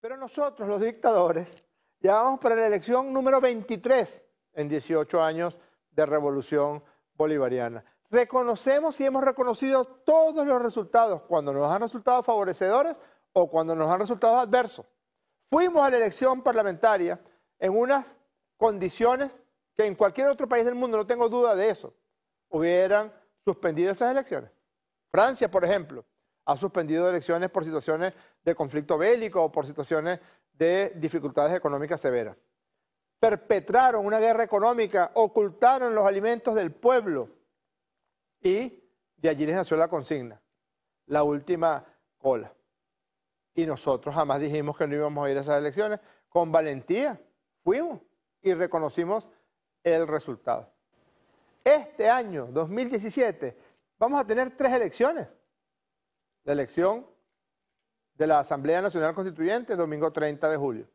Pero nosotros, los dictadores, ya vamos para la elección número 23 en 18 años de revolución bolivariana. Reconocemos y hemos reconocido todos los resultados, cuando nos han resultado favorecedores o cuando nos han resultado adversos. Fuimos a la elección parlamentaria en unas condiciones que en cualquier otro país del mundo, no tengo duda de eso, hubieran suspendido esas elecciones. Francia, por ejemplo, ha suspendido elecciones por situaciones de conflicto bélico o por situaciones de dificultades económicas severas. Perpetraron una guerra económica, ocultaron los alimentos del pueblo y de allí les nació la consigna, la última cola. Y nosotros jamás dijimos que no íbamos a ir a esas elecciones. Con valentía fuimos y reconocimos el resultado. Este año, 2017, vamos a tener 3 elecciones. La elección de la Asamblea Nacional Constituyente, domingo 30 de julio.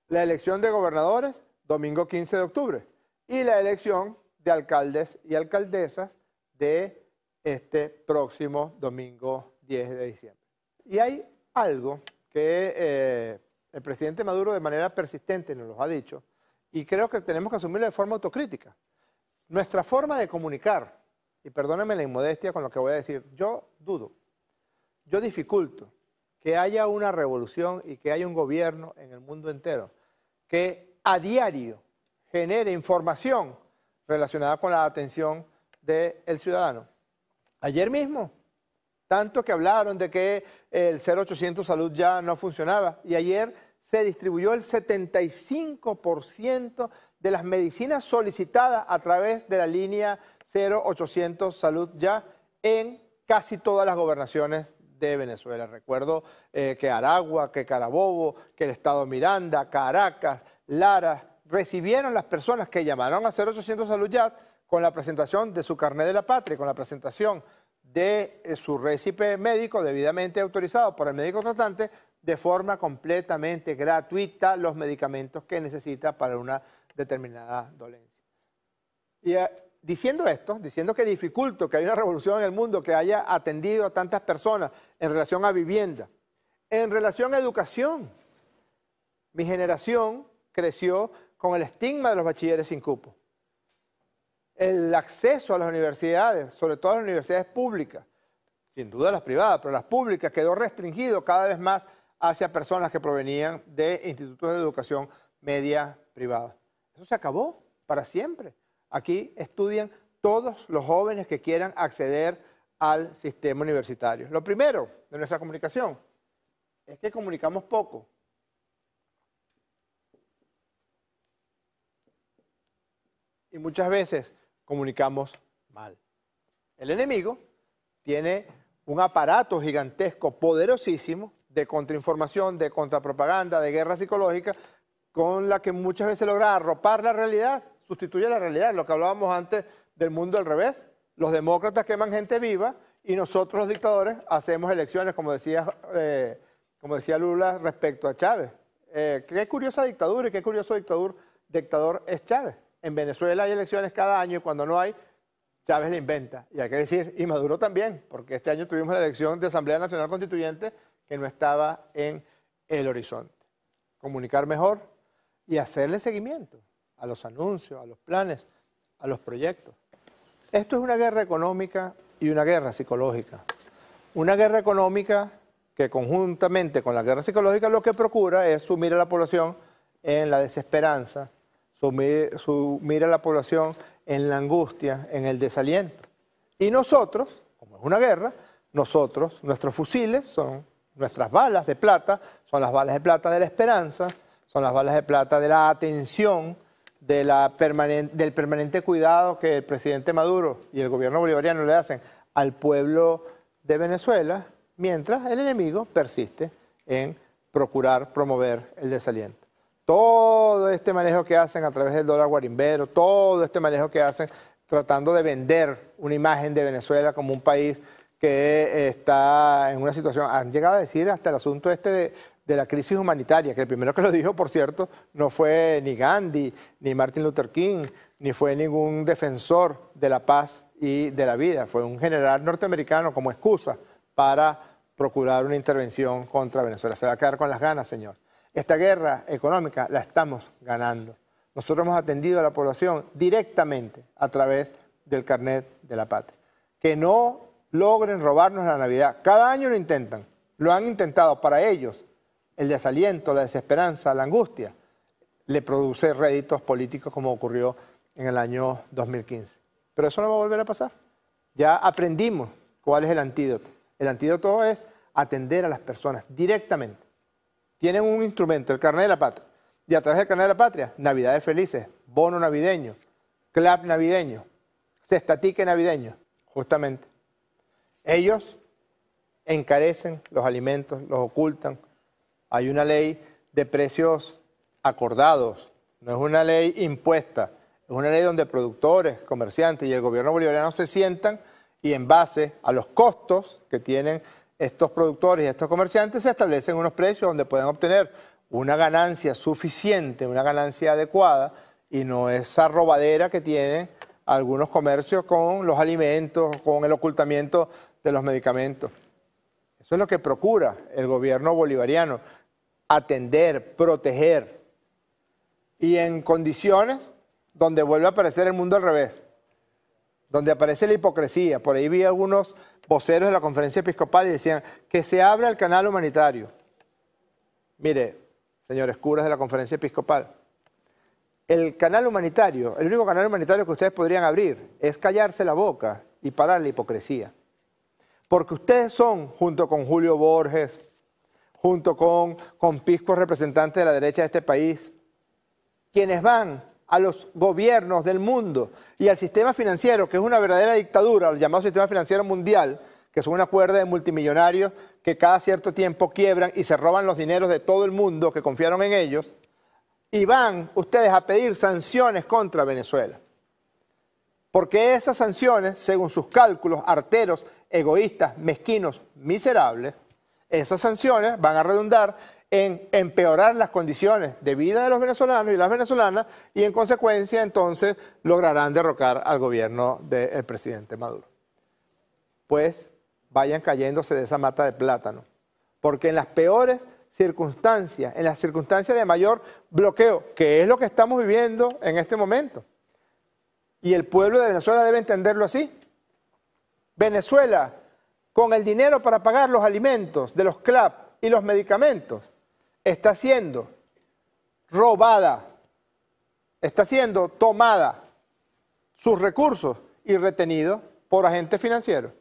La elección de gobernadores, domingo 15 de octubre. Y la elección de alcaldes y alcaldesas de este próximo domingo 10 de diciembre. Y hay algo que el presidente Maduro de manera persistente nos lo ha dicho y creo que tenemos que asumirlo de forma autocrítica. Nuestra forma de comunicar, y perdónenme la inmodestia con lo que voy a decir, yo dudo, yo dificulto que haya una revolución y que haya un gobierno en el mundo entero que a diario genere información relacionada con la atención del ciudadano. Ayer mismo, tanto que hablaron de que el 0800 Salud ya no funcionaba y ayer se distribuyó el 75% de las medicinas solicitadas a través de la línea 0800 Salud ya en casi todas las gobernaciones de Venezuela. Recuerdo que Aragua, que Carabobo, que el estado Miranda, Caracas, Lara, recibieron las personas que llamaron a 0800 Salud ya con la presentación de su carnet de la patria, con la presentación de su récipe médico debidamente autorizado por el médico tratante, de forma completamente gratuita los medicamentos que necesita para una determinada dolencia. Y diciendo esto, diciendo que dificulto que haya una revolución en el mundo, que haya atendido a tantas personas en relación a vivienda, en relación a educación, mi generación creció con el estigma de los bachilleres sin cupo. El acceso a las universidades, sobre todo a las universidades públicas, sin duda las privadas, pero las públicas, quedó restringido cada vez más hacia personas que provenían de institutos de educación media privada. Eso se acabó para siempre. Aquí estudian todos los jóvenes que quieran acceder al sistema universitario. Lo primero de nuestra comunicación es que comunicamos poco. Y muchas veces comunicamos mal. El enemigo tiene un aparato gigantesco, poderosísimo, de contrainformación, de contrapropaganda, de guerra psicológica, con la que muchas veces logra arropar la realidad, sustituye la realidad, lo que hablábamos antes del mundo al revés. Los demócratas queman gente viva y nosotros los dictadores hacemos elecciones, como decía Lula respecto a Chávez. Qué curiosa dictadura y qué curioso dictador es Chávez. En Venezuela hay elecciones cada año y cuando no hay, Chávez le inventa. Y hay que decir, y Maduro también, porque este año tuvimos la elección de Asamblea Nacional Constituyente que no estaba en el horizonte. Comunicar mejor y hacerle seguimiento a los anuncios, a los planes, a los proyectos. Esto es una guerra económica y una guerra psicológica. Una guerra económica que conjuntamente con la guerra psicológica lo que procura es sumir a la población en la desesperanza, sumir a la población en la angustia, en el desaliento. Y nosotros, como es una guerra, nuestros fusiles son nuestras balas de plata, son las balas de plata de la esperanza, son las balas de plata de la atención, del permanente cuidado que el presidente Maduro y el gobierno bolivariano le hacen al pueblo de Venezuela, mientras el enemigo persiste en procurar promover el desaliento. Todo este manejo que hacen a través del dólar guarimbero, todo este manejo que hacen tratando de vender una imagen de Venezuela como un país que está en una situación, han llegado a decir hasta el asunto de la crisis humanitaria, que el primero que lo dijo, por cierto, no fue ni Gandhi, ni Martin Luther King, ni fue ningún defensor de la paz y de la vida, fue un general norteamericano como excusa para procurar una intervención contra Venezuela. Se va a quedar con las ganas, señor. Esta guerra económica la estamos ganando. Nosotros hemos atendido a la población directamente a través del carnet de la patria. Que no logren robarnos la Navidad. Cada año lo intentan, lo han intentado. Para ellos, el desaliento, la desesperanza, la angustia, le produce réditos políticos como ocurrió en el año 2015. Pero eso no va a volver a pasar. Ya aprendimos cuál es el antídoto. El antídoto es atender a las personas directamente. Tienen un instrumento, el carnet de la patria. Y a través del carnet de la patria, Navidades felices, bono navideño, club navideño, cestatique navideño. Justamente. Ellos encarecen los alimentos, los ocultan. Hay una ley de precios acordados, no es una ley impuesta, es una ley donde productores, comerciantes y el gobierno bolivariano se sientan y en base a los costos que tienen estos productores y estos comerciantes se establecen unos precios donde pueden obtener una ganancia suficiente, una ganancia adecuada y no esa robadera que tienen algunos comercios con los alimentos, con el ocultamiento de los medicamentos. Eso es lo que procura el gobierno bolivariano, atender, proteger y en condiciones donde vuelve a aparecer el mundo al revés, donde aparece la hipocresía. Por ahí vi algunos voceros de la conferencia episcopal y decían que se abra el canal humanitario. Mire, señores curas de la conferencia episcopal, el canal humanitario, el único canal humanitario que ustedes podrían abrir es callarse la boca y parar la hipocresía. Porque ustedes son, junto con Julio Borges, junto con piscos representantes de la derecha de este país, quienes van a los gobiernos del mundo y al sistema financiero, que es una verdadera dictadura, el llamado sistema financiero mundial, que son una cuerda de multimillonarios que cada cierto tiempo quiebran y se roban los dineros de todo el mundo que confiaron en ellos, y van ustedes a pedir sanciones contra Venezuela. Porque esas sanciones, según sus cálculos arteros, egoístas, mezquinos, miserables, esas sanciones van a redundar en empeorar las condiciones de vida de los venezolanos y las venezolanas y en consecuencia entonces lograrán derrocar al gobierno del presidente Maduro. Pues vayan cayéndose de esa mata de plátano, porque en las peores circunstancias, en las circunstancias de mayor bloqueo, que es lo que estamos viviendo en este momento, y el pueblo de Venezuela debe entenderlo así. Venezuela, con el dinero para pagar los alimentos de los CLAP y los medicamentos, está siendo robada, está siendo tomada sus recursos y retenidos por agentes financieros.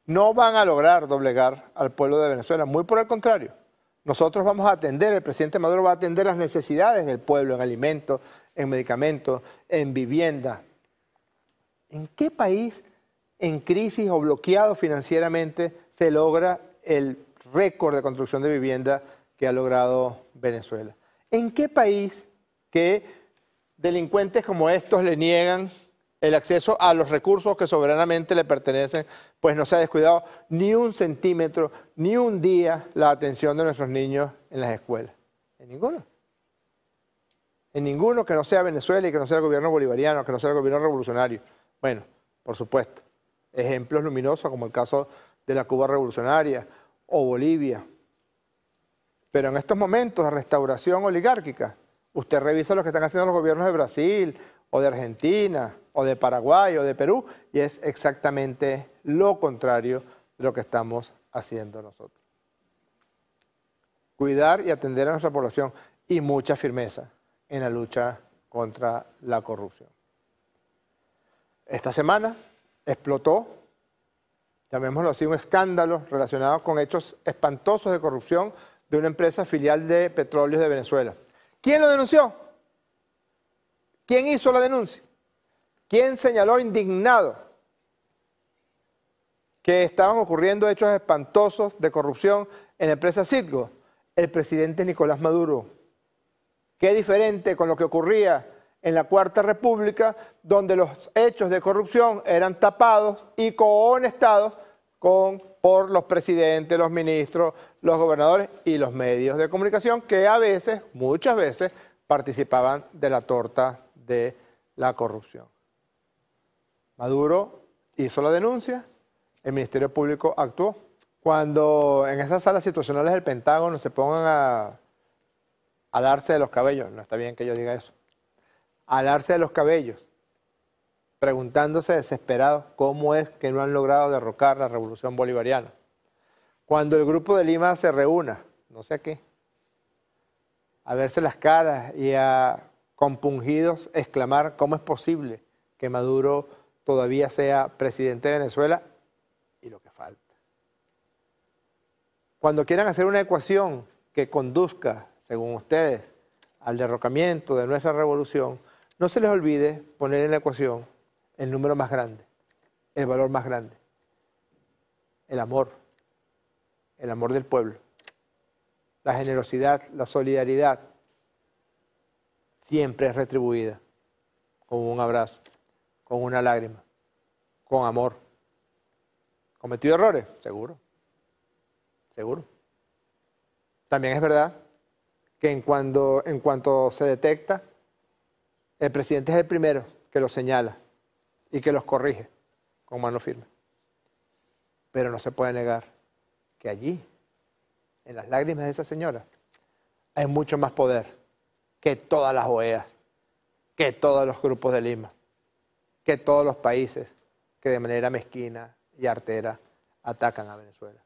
No van a lograr doblegar al pueblo de Venezuela, muy por el contrario. Nosotros vamos a atender, el presidente Maduro va a atender las necesidades del pueblo en alimentos, en medicamentos, en vivienda. ¿En qué país en crisis o bloqueado financieramente se logra el récord de construcción de vivienda que ha logrado Venezuela? ¿En qué país que delincuentes como estos le niegan el acceso a los recursos que soberanamente le pertenecen, pues no se ha descuidado ni un centímetro, ni un día la atención de nuestros niños en las escuelas? En ninguno. En ninguno que no sea Venezuela y que no sea el gobierno bolivariano, que no sea el gobierno revolucionario. Bueno, por supuesto, ejemplos luminosos como el caso de la Cuba revolucionaria o Bolivia. Pero en estos momentos de restauración oligárquica, usted revisa lo que están haciendo los gobiernos de Brasil o de Argentina o de Paraguay o de Perú y es exactamente lo contrario de lo que estamos haciendo nosotros. Cuidar y atender a nuestra población y mucha firmeza en la lucha contra la corrupción. Esta semana explotó, llamémoslo así, un escándalo relacionado con hechos espantosos de corrupción de una empresa filial de Petróleos de Venezuela. ¿Quién lo denunció? ¿Quién hizo la denuncia? ¿Quién señaló indignado que estaban ocurriendo hechos espantosos de corrupción en la empresa Citgo? El presidente Nicolás Maduro. Qué diferente con lo que ocurría en la Cuarta República, donde los hechos de corrupción eran tapados y cohonestados por los presidentes, los ministros, los gobernadores y los medios de comunicación que a veces, muchas veces, participaban de la torta de la corrupción. Maduro hizo la denuncia, el Ministerio Público actuó. Cuando en esas salas situacionales del Pentágono se pongan alarse de los cabellos, no está bien que yo diga eso, alarse de los cabellos, preguntándose desesperados cómo es que no han logrado derrocar la revolución bolivariana. Cuando el Grupo de Lima se reúna, no sé a qué, a verse las caras y a compungidos exclamar cómo es posible que Maduro todavía sea presidente de Venezuela y lo que falta. Cuando quieran hacer una ecuación que conduzca, según ustedes, al derrocamiento de nuestra revolución, no se les olvide poner en la ecuación el número más grande, el valor más grande, el amor del pueblo, la generosidad, la solidaridad, siempre es retribuida con un abrazo, con una lágrima, con amor. ¿Cometido errores? Seguro, seguro. También es verdad que en cuanto se detecta, el presidente es el primero que los señala y que los corrige con mano firme. Pero no se puede negar que allí, en las lágrimas de esa señora, hay mucho más poder que todas las OEAs, que todos los grupos de Lima, que todos los países que de manera mezquina y artera atacan a Venezuela.